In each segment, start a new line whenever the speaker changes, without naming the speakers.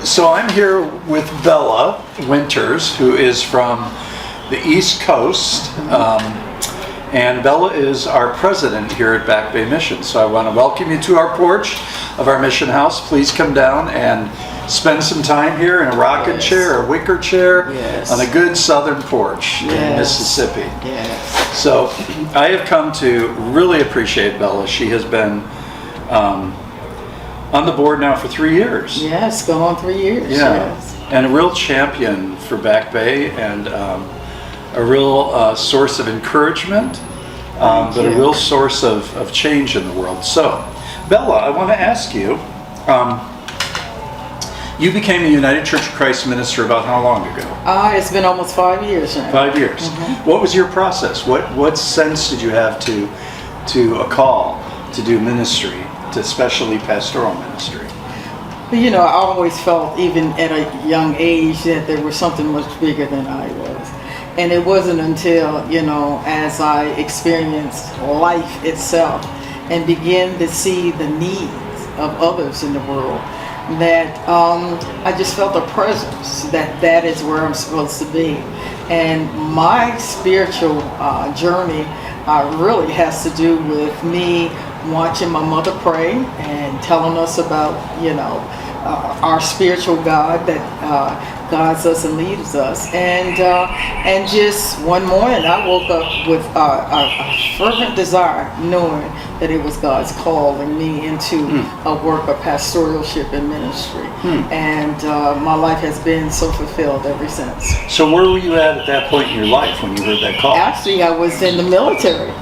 So I'm here with Bella Winters, who is from the East Coast, and Bella is our president here at Back Bay Mission. So I want to welcome you to our porch of our mission house. Please come down and spend some time here in a rocking chair, a wicker chair, on a good southern porch in Mississippi.
Yes.
So I have come to really appreciate Bella. She has been on the board now for 3 years.
Yes, going on 3 years.
Yeah,
Yes.
and a real champion for Back Bay, and a real source of encouragement, but a real source of change in the world. So, Bella, I want to ask you, you became a United Church of Christ minister about how long ago?
It's been almost 5 years now.
5 years. What was your process? What sense did you have to a call to do ministry, to especially pastoral ministry?
You know, I always felt, even at a young age, that there was something much bigger than I was. And it wasn't until, you know, as I experienced life itself and began to see the needs of others in the world, that I just felt a presence, that is where I'm supposed to be. And my spiritual journey really has to do with me watching my mother pray and telling us about, you know, our spiritual God that guides us and leads us. And just one morning I woke up with a fervent desire, knowing that it was God's calling me into a work of pastoralship and ministry. And my life has been so fulfilled ever since.
So where were you at that point in your life when you heard that call?
Actually, I was in the military.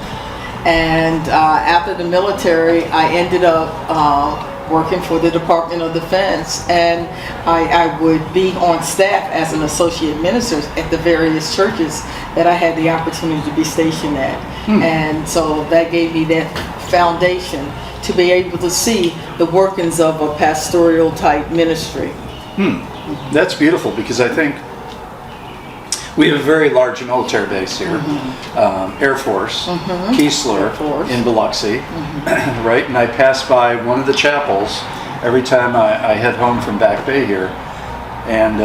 And after the military, I ended up working for the Department of Defense, and I would be on staff as an associate minister at the various churches that I had the opportunity to be stationed at. And so that gave me that foundation to be able to see the workings of a pastoral type ministry.
That's beautiful, because I think we have a very large military base here, Air Force, Keesler
Air Force.
in Biloxi, right? And I pass by one of the chapels every time I head home from Back Bay here. And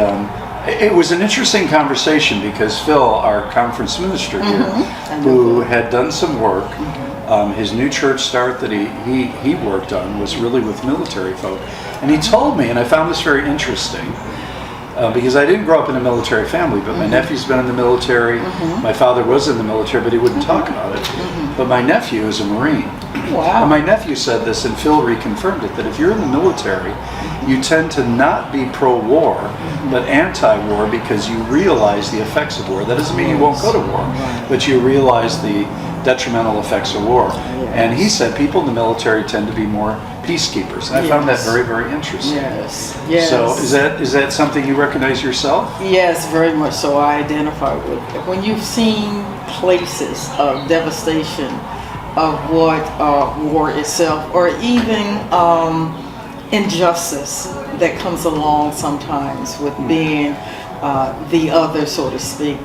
it was an interesting conversation, because Phil, our conference minister here, who had done some work, his new church start that he worked on was really with military folk. And he told me, and I found this very interesting, because I didn't grow up in a military family, but my nephew's been in the military. My father was in the military, but he wouldn't talk about it. But my nephew is a Marine.
Wow.
And my nephew said this, and Phil reconfirmed it, that if you're in the military, you tend to not be pro-war, but anti-war, because you realize the effects of war. That doesn't mean you won't go to war, but you realize the detrimental effects of war. And he said people in the military tend to be more peacekeepers. And I found that very, very interesting.
Yes. Yes.
So is that something you recognize yourself?
Yes, very much so. I identify with it. When you've seen places of devastation of what war itself, or even injustice that comes along sometimes with being the other, so to speak,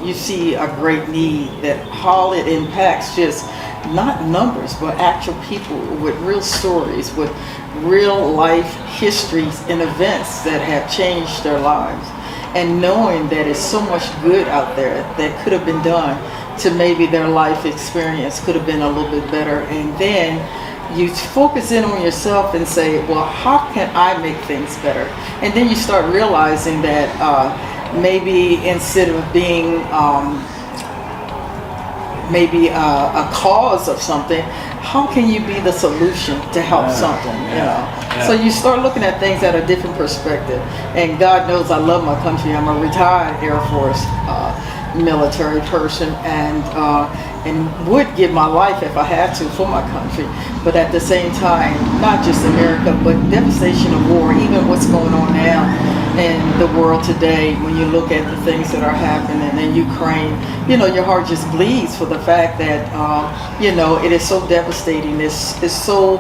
you see a great need that how it impacts just not numbers, but actual people with real stories, with real life histories and events that have changed their lives. And knowing that it's so much good out there that could have been done to maybe their life experience could have been a little bit better. And then you focus in on yourself and say, well, how can I make things better? And then you start realizing that maybe instead of being maybe a cause of something, how can you be the solution to help something? You know, so you start looking at things at a different perspective. And God knows I love my country. I'm a retired Air Force military person, and would give my life if I had to for my country. But at the same time, not just America, but devastation of war, even what's going on now in the world today. When you look at the things that are happening in Ukraine, you know, your heart just bleeds for the fact that you know, it is so devastating. It's so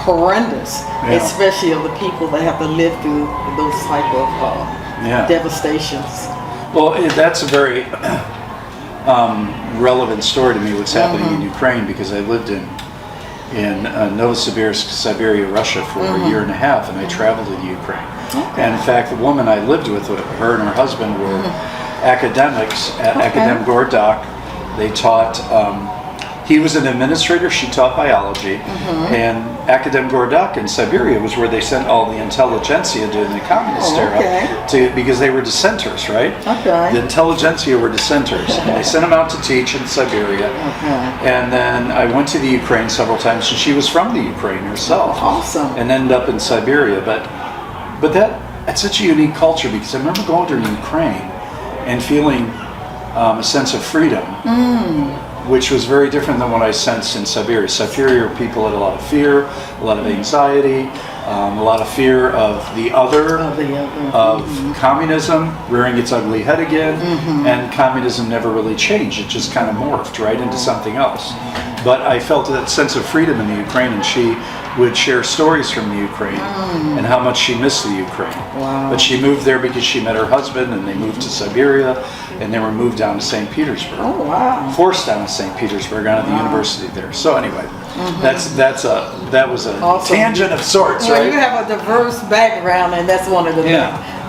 horrendous, especially of the people that have to live through those type of devastations.
Well, that's a very relevant story to me, what's happening in Ukraine, because I lived in in Novosibirsk, Siberia, Russia for a year and a half, and I traveled in Ukraine.
Okay.
And in fact, the woman I lived with, her and her husband were academics at Academ Gordak. They taught, he was an administrator, she taught biology, and Academ Gordak in Siberia was where they sent all the intelligentsia during the communist era, because they were dissenters, right?
Okay.
The intelligentsia were dissenters. And they sent them out to teach in Siberia. And then I went to the Ukraine several times, and she was from the Ukraine herself.
Awesome.
And ended up in Siberia. But that's such a unique culture, because I remember going to Ukraine and feeling a sense of freedom, which was very different than what I sensed in Siberia. Siberia people had a lot of fear, a lot of anxiety, a lot of fear of the other, of communism rearing its ugly head again, and communism never really changed. It just kind of morphed right into something else. But I felt that sense of freedom in the Ukraine, and she would share stories from the Ukraine and how much she missed the Ukraine.
Wow.
But she moved there because she met her husband, and they moved to Siberia, and they were moved down to St. Petersburg.
Oh, wow.
Forced down to St. Petersburg out of the university there. So anyway, that was a
awesome.
Tangent of sorts,
well,
right?
You have a diverse background, and that's one of the things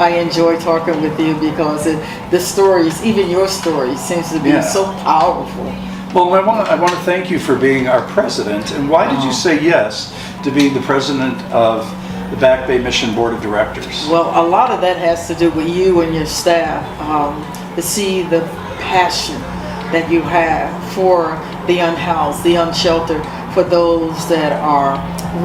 I enjoy talking with you, because the stories, even your story, seems to be so powerful.
Well, I want to thank you for being our president. And why did you say yes to being the president of the Back Bay Mission Board of Directors?
Well, a lot of that has to do with you and your staff, to see the passion that you have for the unhoused, the unsheltered, for those that are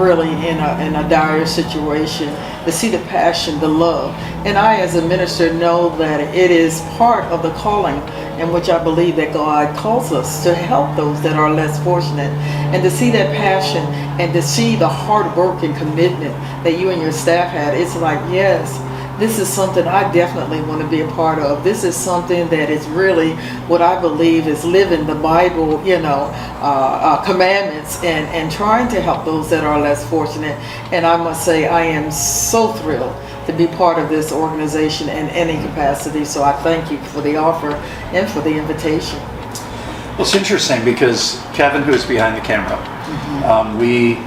really in a dire situation, to see the passion, the love. And I, as a minister, know that it is part of the calling in which I believe that God calls us to help those that are less fortunate. And to see that passion and to see the hard work and commitment that you and your staff had, it's like, yes, this is something I definitely want to be a part of. This is something that is really what I believe is living the Bible, commandments and trying to help those that are less fortunate. And I must say, I am so thrilled to be part of this organization in any capacity. So I thank you for the offer and for the invitation.
Well, it's interesting because Kevin, who is behind the camera, we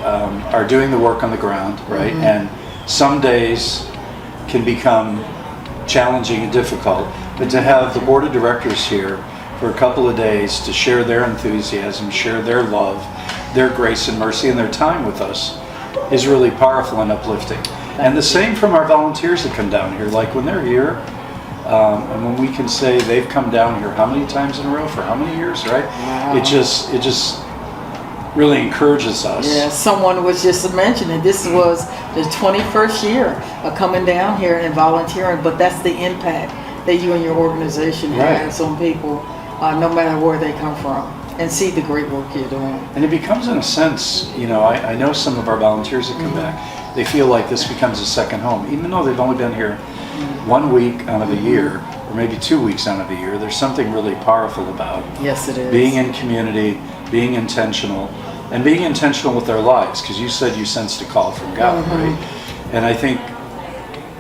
are doing the work on the ground, right? And some days can become challenging and difficult, but to have the board of directors here for a couple of days to share their enthusiasm, share their love, their grace and mercy, and their time with us is really powerful and uplifting. And the same from our volunteers that come down here, like when they're here, and when we can say they've come down here how many times in a row for how many years, right?
Wow.
It just really encourages us.
Yeah, someone was just mentioning this was the 21st year of coming down here and volunteering, but that's the impact that you and your organization has on people, no matter where they come from, and see the great work you're doing.
And it becomes, in a sense, I know some of our volunteers that come back, they feel like this becomes a second home, even though they've only been here 1 week out of the year, or maybe 2 weeks out of the year. There's something really powerful about
yes, it is.
Being in community, being intentional, and being intentional with our lives, because you said you sensed a call from God, right? And I think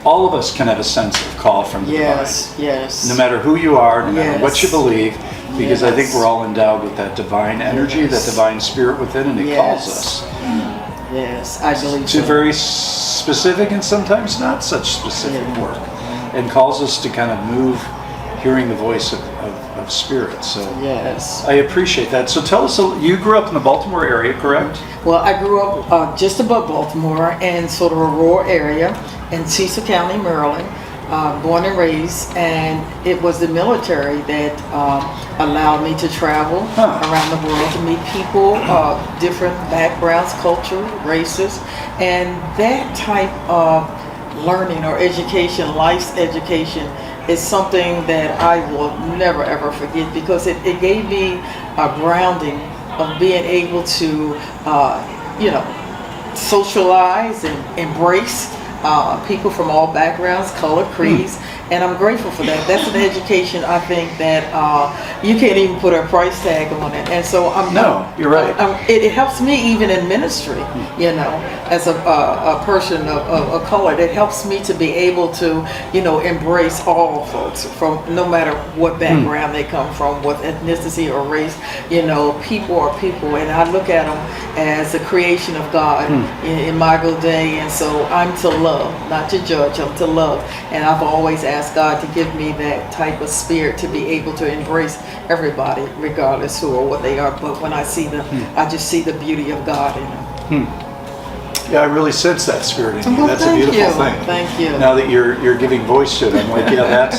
all of us can have a sense of call from the divine.
Yes.
No matter who you are, no matter what you believe, because I think we're all endowed with that divine energy, that divine spirit within, and it calls us.
Yes, I believe
to very specific and sometimes not such specific work, and calls us to kind of move, hearing the voice of spirit. So
yes,
I appreciate that. So tell us, you grew up in the Baltimore area, correct?
Well, I grew up just above Baltimore in sort of a rural area in Cecil County, Maryland, born and raised, and it was the military that allowed me to travel around the world to meet people of different backgrounds, culture, races, and that type of learning or education, life's education, is something that I will never ever forget, because it gave me a grounding of being able to, socialize and embrace people from all backgrounds, color, creeds, and I'm grateful for that. That's an education I think that you can't even put a price tag on it. And so
You're right.
It helps me even in ministry, you know, as a person of color. It helps me to be able to, you know, embrace all folks from no matter what background they come from, what ethnicity or race. You know, people are people, and I look at them as a creation of God in Imago Dei, and so I'm to love, not to judge. I'm to love, and I've always asked God to give me that type of spirit to be able to embrace everybody, regardless who or what they are. But when I see them, I just see the beauty of God in them.
Yeah, I really sense that spirit in you.
Well,
That's a beautiful
you.
thing.
Thank you.
Now that you're giving voice to it, I'm like, yeah,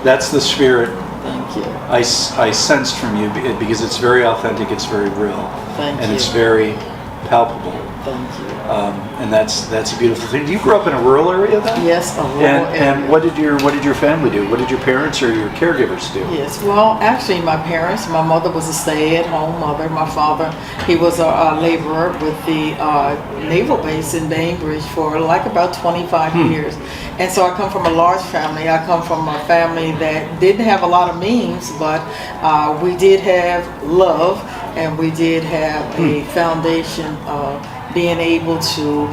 that's the spirit
Thank you.
I sensed from you, because it's very authentic, it's very real,
Thank
and
you.
it's very palpable.
Thank you.
And that's a beautiful thing. Do you grow up in a rural area then?
Yes, a rural area.
And what did your family do? What did your parents or your caregivers do?
Yes, well, actually, my parents, my mother was a stay-at-home mother. My father, he was a laborer with the naval base in Bainbridge for like about 25 years. And so I come from a large family. I come from a family that didn't have a lot of means, but we did have love, and we did have a foundation being able to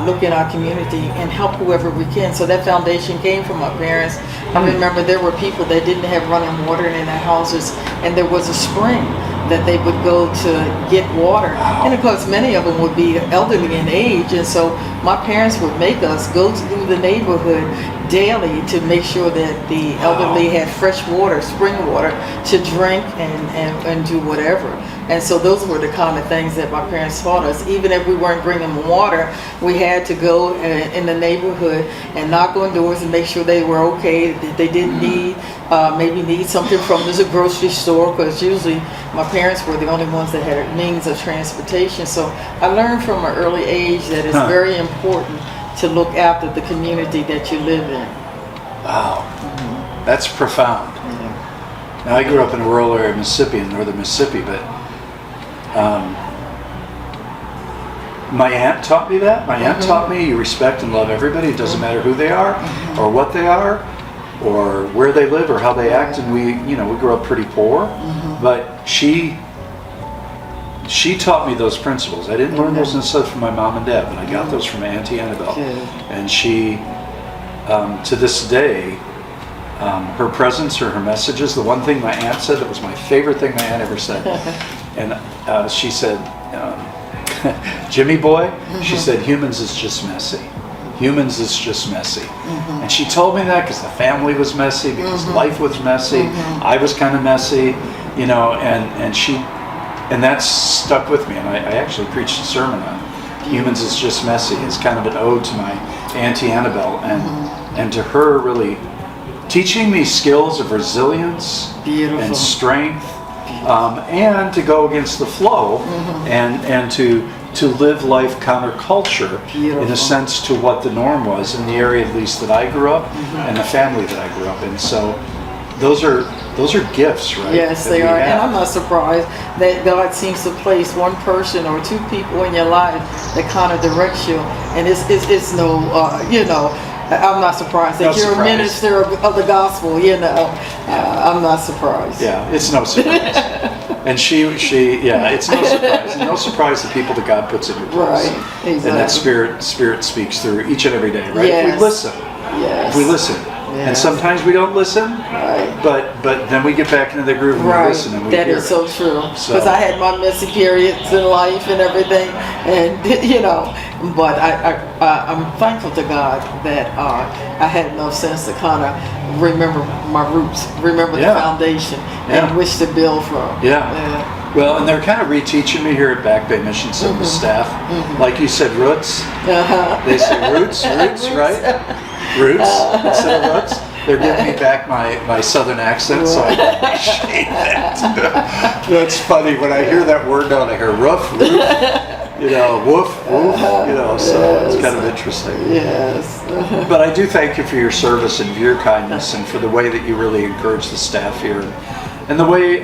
look in our community and help whoever we can. So that foundation came from my parents. I remember there were people that didn't have running water in their houses, and there was a spring that they would go to get water. And of course, many of them would be elderly in age, and so my parents would make us go through the neighborhood daily to make sure that the elderly had fresh water, spring water, to drink and do whatever. And so those were the kind of things that my parents taught us. Even if we weren't bringing water, we had to go in the neighborhood and knock on doors and make sure they were okay, that they didn't maybe need something from the grocery store, because usually my parents were the only ones that had means of transportation. So I learned from an early age that it's very important to look after the community that you live in.
Wow, that's profound. Now, I grew up in a rural area of Mississippi, in northern Mississippi, but my aunt taught me that. My aunt taught me you respect and love everybody. It doesn't matter who they are, or what they are, or where they live, or how they act. And we grew up pretty poor, but she taught me those principles. I didn't learn those necessarily from my mom and dad, but I got those from Auntie Annabelle. And she, to this day, her presence or her messages, the one thing my aunt said that was my favorite thing my aunt ever said, and she said, Jimmy boy, she said, humans is just messy. Humans is just messy. And she told me that because the family was messy, because life was messy, I was kind of messy, and that stuck with me. And I actually preached a sermon on humans is just messy. It's kind of an ode to my Auntie Annabelle, and to her really teaching me skills of resilience and strength, and to go against the flow, and to live life counterculture in a sense to what the norm was in the area, at least, that I grew up, and the family that I grew up in. So those are gifts, right?
Yes, they are. And I'm not surprised that God seems to place one person or two people in your life that kind of directs you. And it's no, I'm not surprised that you're a minister of the gospel, I'm not surprised.
Yeah, it's no surprise. And it's no surprise. And no surprise the people that God puts in your place.
Right, exactly.
And that spirit speaks through each and every day, right?
Yes.
If we listen.
Yes.
If we listen.
Yes.
And sometimes we don't listen.
Right.
But then we get back into the groove and we listen and we hear.
That is so true.
So.
Because I had my messy periods in life and everything, and but I'm thankful to God that I had enough sense to kind of remember my roots, remember the foundation, and which to build from.
Well, and they're kind of reteaching me here at Back Bay Mission, some of the staff. Like you said, roots. They say roots, right? Roots instead of roots. They're giving me back my southern accent, so I appreciate that. That's funny. When I hear that word down, I hear roof, woof, so it's kind of interesting.
Yes.
But I do thank you for your service and your kindness, and for the way that you really encourage the staff here. And the way,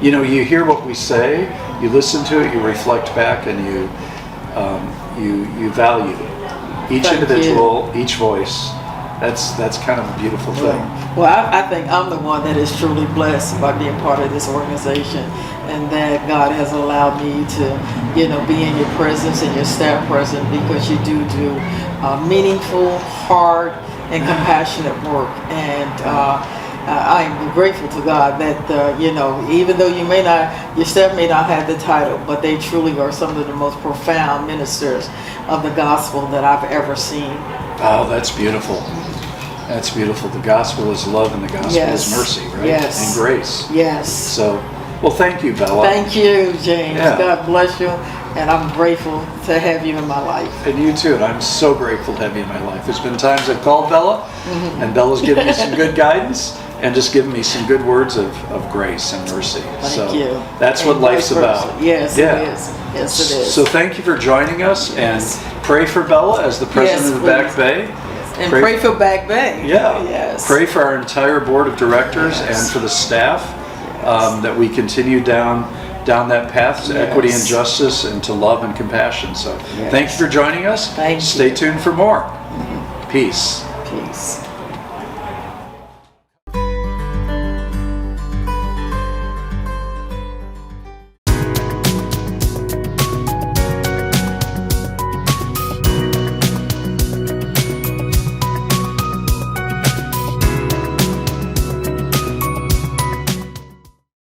you hear what we say, you listen to it, you reflect back, and you value each individual, each voice, That's kind of a beautiful thing.
Well, I think I'm the one that is truly blessed by being part of this organization, and that God has allowed me to, be in your presence and your staff presence, because you do meaningful, hard, and compassionate work. And I am grateful to God that, even though your staff may not have the title, but they truly are some of the most profound ministers of the gospel that I've ever seen.
Oh, that's beautiful. That's beautiful. The gospel is love and the gospel is mercy, right?
Yes.
And grace.
Yes.
So, well, thank you, Bella.
Thank you, James.
Yeah.
God bless you. And I'm grateful to have you in my life.
And you too. And I'm so grateful to have you in my life. There's been times I've called Bella, and Bella's given me some good guidance and just given me some good words of grace and mercy.
Thank you.
That's what life's about.
Yes, it is. Yes, it is.
So thank you for joining us, and pray for Bella as the president of Back Bay.
And pray for Back Bay.
Yeah.
Yes.
Pray for our entire board of directors and for the staff, that we continue down that path to equity and justice and to love and compassion. So thank you for joining us.
Thank you.
Stay tuned for more. Peace.
Peace.